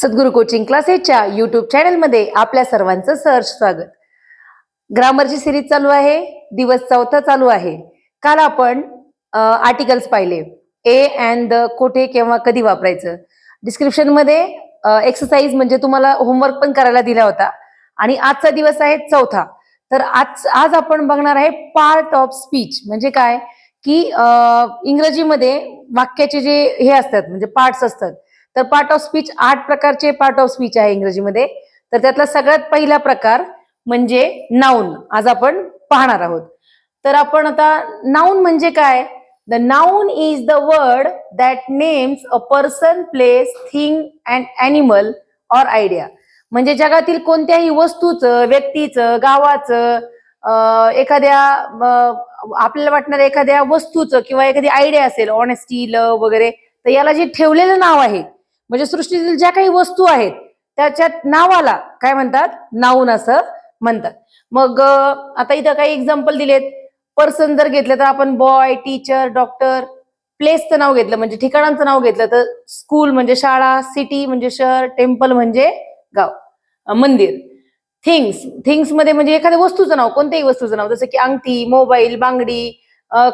सद्गुरू coaching क्लासेसच्या YouTube चॅनलमध्ये आपल्या सर्वांचं सहर्ष स्वागत. ग्रामरची सिरीज चालू आहे, दिवस 4 चालू आहे. काल आपण आर्टिकल्स पाहिले, ए अँड द कोठे केव्हा कधी वापरायचं. डिस्क्रिप्शन मध्ये एक्सरसाइज म्हणजे तुम्हाला होमवर्क पण करायला दिला होता आणि आजचा दिवस आहे 4. तर आज आपण बघणार आहे पार्ट ऑफ स्पीच. म्हणजे काय की इंग्रजीमध्ये वाक्याचे जे हे असतात म्हणजे पार्ट्स असतात. तर पार्ट ऑफ स्पीच 8 प्रकारचे पार्ट ऑफ स्पीच आहे इंग्रजीमध्ये. तर त्यातला सगळ्यात पहिला प्रकार म्हणजे नाउन आज आपण पाहणार आहोत. तर आपण आता नाउन म्हणजे काय. The noun is the word that names a person, place, thing and animal or idea. म्हणजे जगातील कोणत्याही वस्तूचं, व्यक्तीचं, गावाचं, एखाद्या आपल्याला वाटणाऱ्या एखाद्या वस्तूचं किंवा एखादी आयडिया असेल, ऑनेस्टी, लव्ह वगैरे, तर याला जे ठेवलेलं नाव आहे म्हणजे सृष्टीतील ज्या काही वस्तू आहेत त्याच्यात नावाला काय म्हणतात, नाउन असं म्हणतात. मग आता इथं काही एक्झाम्पल दिलेत. पर्सन जर घेतलं तर आपण बॉय, टीचर, डॉक्टर. प्लेसचं नाव घेतलं म्हणजे ठिकाणांचं नाव घेतलं तर स्कूल म्हणजे शाळा, सिटी म्हणजे शहर, टेम्पल म्हणजे गाव, मंदिर. थिंग्स मध्ये म्हणजे एखाद्या वस्तूचं नाव, कोणत्याही वस्तूचं नाव, जसं की अंगठी, मोबाईल, बांगडी,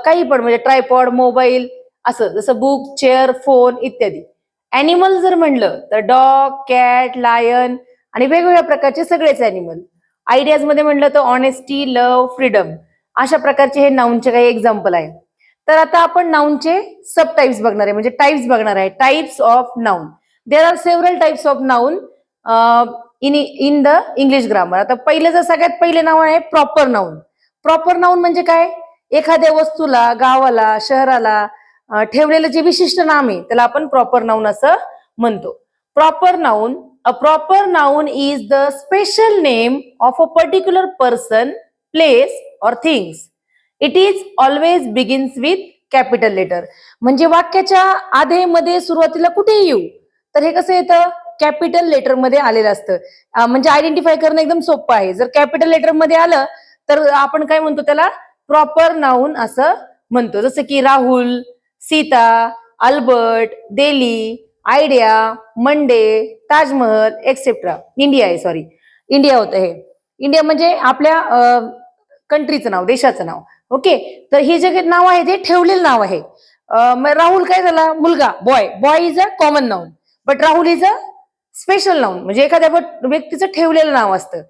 काही पण म्हणजे ट्रायपॉड, मोबाईल असं, जसं बुक, चेअर, फोन इत्यादी. ॲनिमल जर म्हणलं तर डॉग, कॅट, लायन आणि वेगवेगळ्या प्रकारचे सगळेच ॲनिमल. आयडियाज मध्ये म्हणलं तर ऑनेस्टी, लव्ह, फ्रीडम. अशा प्रकारचे हे नाउनचे काही एक्झाम्पल आहे. तर आता आपण नाउनचे सब टाइप्स बघणार आहे म्हणजे टाइप्स बघणार आहे. Types of noun. There are several types of noun in the English grammar. आता पहिलं जर सगळ्यात पहिले नाव आहे प्रॉपर नाउन. प्रॉपर नाउन म्हणजे काय, एखाद्या वस्तूला, गावाला, शहराला ठेवलेलं जे विशिष्ट नाम आहे त्याला आपण प्रॉपर नाउन असं म्हणतो. Proper noun, a proper noun is the special name of a particular person, place or things. It is always begins with capital letter. म्हणजे वाक्याच्या आधे मध्ये सुरुवातीला कुठेही येऊ तर हे कसं येतं, कॅपिटल लेटर मध्ये आलेलं असतं. म्हणजे आयडेंटिफाय करणं एकदम सोपं आहे. जर कॅपिटल लेटर मध्ये आलं तर आपण काय म्हणतो, त्याला प्रॉपर नाउन असं म्हणतो. जसं की Rahul, Sita, Albert, Delhi, idea, Monday, Taj Mahal etcetera. India होतं हे. इंडिया म्हणजे आपल्या कंट्रीचं नाव, देशाचं नाव. ओके. तर हे जे नाव आहे ते ठेवलेलं नाव आहे. राहुल काय झाला, मुलगा, boy. Boy is a common noun but Rahul is a special noun म्हणजे एखाद्या व्यक्तीचं ठेवलेलं नाव असतं.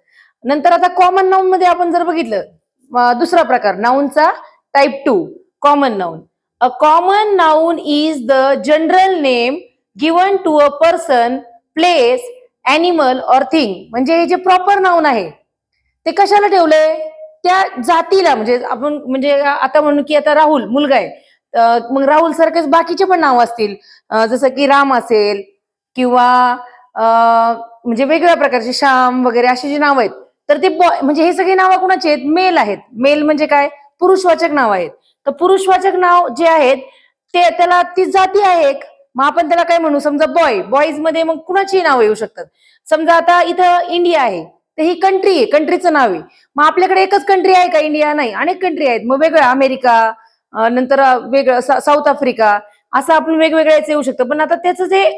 नंतर आता कॉमन नाउन मध्ये आपण जर बघितलं दुसरा प्रकार नाउनचा, type 2, common noun. A common noun is the general name given to a person, place, animal or thing. म्हणजे हे जे प्रॉपर नाउन आहे ते कशाला ठेवलंय, त्या जातीला. म्हणजे आपण म्हणजे आता म्हणू की आता राहुल मुलगा आहे, मग राहुल सारखेच बाकीचे पण नाव असतील, जसं की राम असेल किंवा म्हणजे वेगवेगळ्या प्रकारचे श्याम वगैरे अशी जी नाव आहेत. तर ते म्हणजे हे सगळे नावं कुणाचे आहेत, मेल आहेत. मेल म्हणजे काय, पुरुषवाचक नाव आहेत. तर पुरुषवाचक नाव जे आहेत ते त्याला ती जाती आहे एक, मग आपण त्याला काय म्हणू, समजा बॉय, बॉईज मध्ये मग कुणाची नावं येऊ शकतात. समजा आता इथं इंडिया आहे तर ही कंट्री आहे, कंट्रीचं नाव आहे. मग आपल्याकडे एकच कंट्री आहे का इंडिया, नाही, अनेक कंट्री आहेत. मग वेगळं अमेरिका, नंतर वेगळं साऊथ आफ्रिका, असं आपण वेगवेगळ्याच येऊ शकतं. पण आता त्याचं जे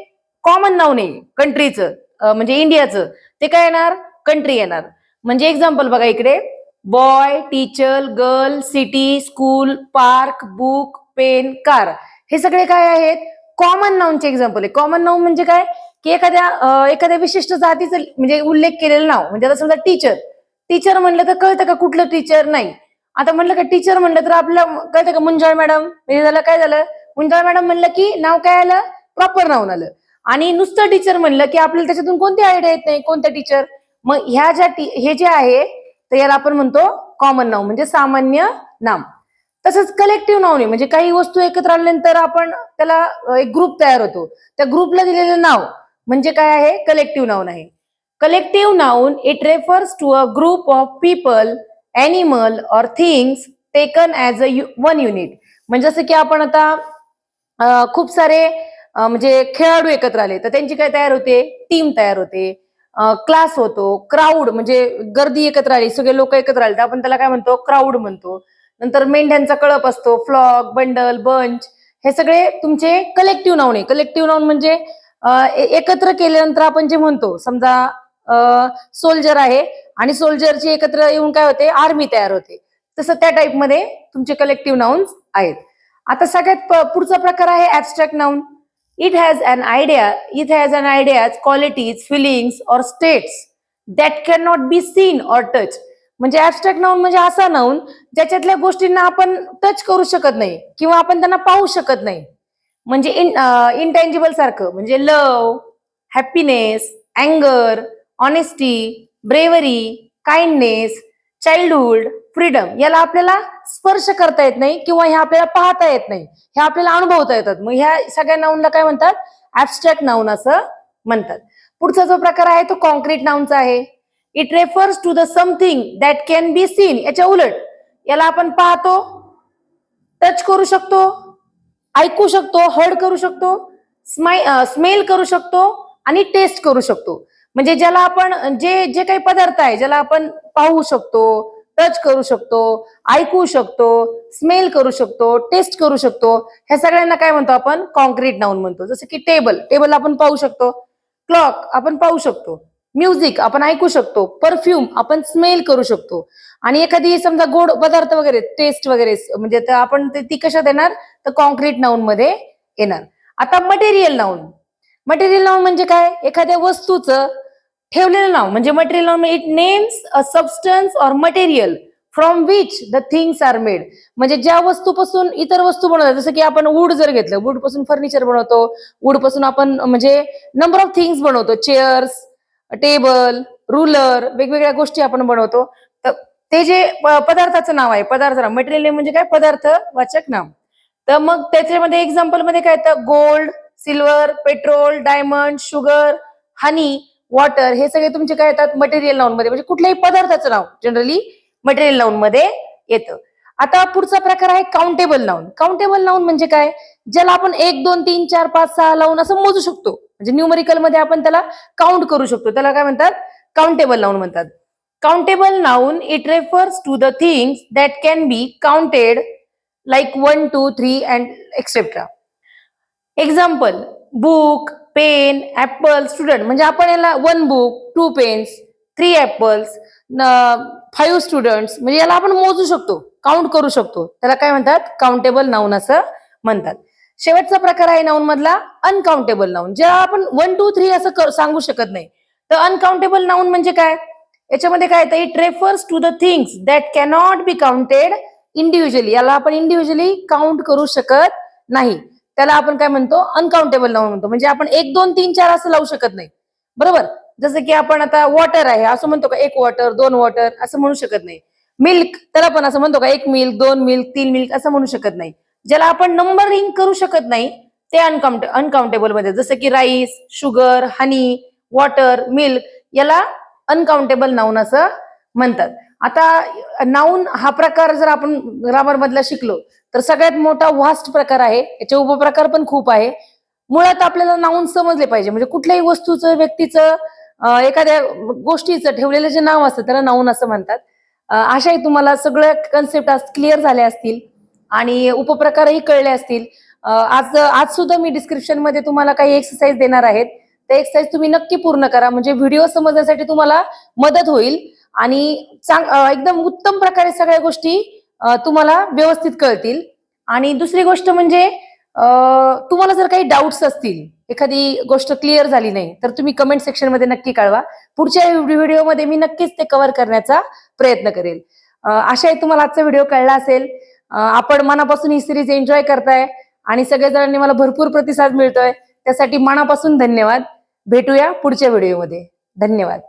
कॉमन नाव नाही कंट्रीचं म्हणजे इंडियाचं, ते काय येणार, कंट्री येणार. म्हणजे एक्झाम्पल बघा इकडे, boy, teacher, girl, city, school, park, book, pen, car. हे सगळे काय आहेत, कॉमन नाउनचे एक्झाम्पल आहे. कॉमन नाउन म्हणजे काय की एखाद्या विशिष्ट जातीचं म्हणजे उल्लेख केलेलं नाव. म्हणजे आता समजा टीचर, टीचर म्हणलं तर कळतं का कुठलं टीचर, नाही. आता म्हणलं का टीचर म्हणलं तर आपल्याला कळतं का मुंजाळ मॅडम, म्हणजे झालं काय झालं, मुंजाळ मॅडम म्हणलं की नाव काय आलं, प्रॉपर नाउन आलं. आणि नुसतं टीचर म्हणलं की आपल्याला त्याच्यातून कोणती आयडिया येत नाही कोणत्या टीचर. मग हे जे आहे तर याला आपण म्हणतो कॉमन नाउन म्हणजे सामान्य नाम. तसंच कलेक्टिव्ह नाउन आहे म्हणजे काही वस्तू एकत्र आल्यानंतर आपण त्याला एक ग्रुप तयार होतो, त्या ग्रुपला दिलेलं नाव म्हणजे काय आहे, कलेक्टिव्ह नाउन आहे. Collective noun it refers to a group of people, animal or things taken as a one unit. म्हणजे जसं की आपण आता खूप सारे म्हणजे खेळाडू एकत्र आले तर त्यांची काय तयार होते, टीम तयार होते. क्लास होतो, क्राऊड म्हणजे गर्दी एकत्र आली, सगळे लोक एकत्र आले तर आपण त्याला काय म्हणतो, क्राऊड म्हणतो. नंतर मेंढ्यांचा कळप असतो, फ्लॉक, बंडल, बंच. हे सगळे तुमचे कलेक्टिव्ह नाउन आहे. कलेक्टिव्ह नाउन म्हणजे एकत्र केल्यानंतर आपण जे म्हणतो, समजा सोल्जर आहे आणि सोल्जरची एकत्र येऊन काय होते, आर्मी तयार होते. तसं त्या टाइपमध्ये तुमचे कलेक्टिव्ह नाउन्स आहेत. आता सगळ्यात पुढचा प्रकार आहे abstract noun. It has an ideas, qualities, feelings or states that can not be seen or touch. म्हणजे ऍबस्ट्रॅक्ट नाउन म्हणजे असा नाउन ज्याच्यातल्या गोष्टींना आपण टच करू शकत नाही किंवा आपण त्यांना पाहू शकत नाही. म्हणजे इनटेंजिबल सारखं, म्हणजे लव, हॅपीनेस, अँगर, honesty, bravery, kindness, childhood, freedom, याला आपल्याला स्पर्श करता येत नाही किंवा हे आपल्याला पाहता येत नाही, हे आपल्याला अनुभवता येतात. मग ह्या सगळ्या नाउनला काय म्हणतात, ऍबस्ट्रॅक्ट नाउन असं म्हणतात. पुढचा जो प्रकार आहे तो कॉन्क्रीट नाउनचा आहे. It refers to the something that can be seen. याच्या उलट याला आपण पाहतो, टच करू शकतो, ऐकू शकतो, हर्ड करू शकतो, स्मेल करू शकतो आणि टेस्ट करू शकतो. म्हणजे ज्याला आपण जे काही पदार्थ आहे ज्याला आपण पाहू शकतो, टच करू शकतो, ऐकू शकतो, स्मेल करू शकतो, टेस्ट करू शकतो, ह्या सगळ्यांना काय म्हणतो आपण, कॉन्क्रीट नाउन म्हणतो. जसं की टेबल आपण पाहू शकतो, क्लॉक आपण पाहू शकतो, म्युझिक आपण ऐकू शकतो, परफ्यूम आपण स्मेल करू शकतो. आणि एखादी समजा गोड पदार्थ वगैरे टेस्ट वगैरे म्हणजे आपण ती कशात येणार, तर कॉन्क्रीट नाउन मध्ये येणार. आता मटेरियल नाउन. मटेरियल नाउन म्हणजे काय, एखाद्या वस्तूचं ठेवलेलं नाव म्हणजे material noun. It names a substance or material from which the things are made. म्हणजे ज्या वस्तूपासून इतर वस्तू बनवतात, जसं की आपण वूड जर घेतलं, वूड पासून फर्निचर बनवतो, वूड पासून आपण म्हणजे नंबर ऑफ थिंग्स बनवतो, चेअर्स, टेबल, रुलर, वेगवेगळ्या गोष्टी आपण बनवतो. तर ते जे पदार्थाचं नाव आहे, पदार्थ नाव, मटेरियल नेम म्हणजे काय, पदार्थ वाचक नाव. तर मग त्याच्यामध्ये एक्झाम्पल मध्ये काय येतं, gold, silver, petrol, diamond, sugar, honey, water, हे सगळे तुमचे काय येतात मटेरियल नाउन मध्ये. म्हणजे कुठल्याही पदार्थाचं नाव जनरली मटेरियल नाउन मध्ये येतं. आता पुढचा प्रकार आहे काउंटेबल नाउन. काउंटेबल नाउन म्हणजे काय, ज्याला आपण 1 2 3 4 5 6 लावून असं मोजू शकतो. म्हणजे न्यूमरिकल मध्ये आपण त्याला काउंट करू शकतो, त्याला काय म्हणतात, काउंटेबल नाउन म्हणतात. Countable noun it refers to the things that can be counted like 1 2 3 and etcetera. Example, book, pen, apple, student. म्हणजे आपण याला 1 बुक, 2 पेन्स, 3 ऍपल्स, 5 स्टुडंट्स, म्हणजे याला आपण मोजू शकतो, काउंट करू शकतो, त्याला काय म्हणतात, काउंटेबल नाउन असं म्हणतात. शेवटचा प्रकार आहे नाउन मधला अनकाउंटेबल नाउन. ज्या आपण 1 2 3 असं सांगू शकत नाही. तर अनकाउंटेबल नाउन म्हणजे काय, याच्यामध्ये काय येतं, it refers to the things that cannot be counted individually. याला आपण इंडिव्हिज्युअली काउंट करू शकत नाही, त्याला आपण काय म्हणतो, अनकाउंटेबल नाउन म्हणतो. म्हणजे आपण 1 2 3 4 असं लावू शकत नाही, बरोबर. जसं की आपण आता वॉटर आहे असं म्हणतो का, 1 वॉटर, 2 वॉटर असं म्हणू शकत नाही. मिल्क त्याला पण असं म्हणतो का, 1 मिल्क, 2 मिल्क, 3 मिल्क असं म्हणू शकत नाही. ज्याला आपण नंबरिंग करू शकत नाही ते अनकाउंटेबल मध्ये. जसं की rice, sugar, honey, water, milk, याला अनकाउंटेबल नाउन असं म्हणतात. आता नाउन हा प्रकार जर आपण ग्रामर मधला शिकलो तर सगळ्यात मोठा वास्ट प्रकार आहे, याचे उपप्रकार पण खूप आहे. मुळात आपल्याला नाउन समजले पाहिजे, म्हणजे कुठल्याही वस्तूचं, व्यक्तीचं, एखाद्या गोष्टीचं ठेवलेलं जे नाव असतं त्याला नाउन असं म्हणतात. अशाही तुम्हाला सगळ्या कन्सेप्ट क्लिअर झाल्या असतील आणि उपप्रकारही कळले असतील. आज सुद्धा मी डिस्क्रिप्शन मध्ये तुम्हाला काही एक्सरसाइज देणार आहेत, ते एक्सरसाइज तुम्ही नक्की पूर्ण करा, म्हणजे व्हिडिओ समजण्यासाठी तुम्हाला मदत होईल आणि एकदम उत्तम प्रकारे सगळ्या गोष्टी तुम्हाला व्यवस्थित कळतील. आणि दुसरी गोष्ट म्हणजे तुम्हाला जर काही डाऊट्स असतील, एखादी गोष्ट क्लिअर झाली नाही, तर तुम्ही कमेंट सेक्शन मध्ये नक्की कळवा. पुढच्या व्हिडिओमध्ये मी नक्कीच ते कव्हर करण्याचा प्रयत्न करेल. आशा आहे तुम्हाला आजचा व्हिडिओ कळला असेल. आपण मनापासून ही सिरीज एन्जॉय करताय आणि सगळेजणांनी मला भरपूर प्रतिसाद मिळतोय, त्यासाठी मनापासून धन्यवाद. भेटूया पुढच्या व्हिडिओमध्ये. धन्यवाद.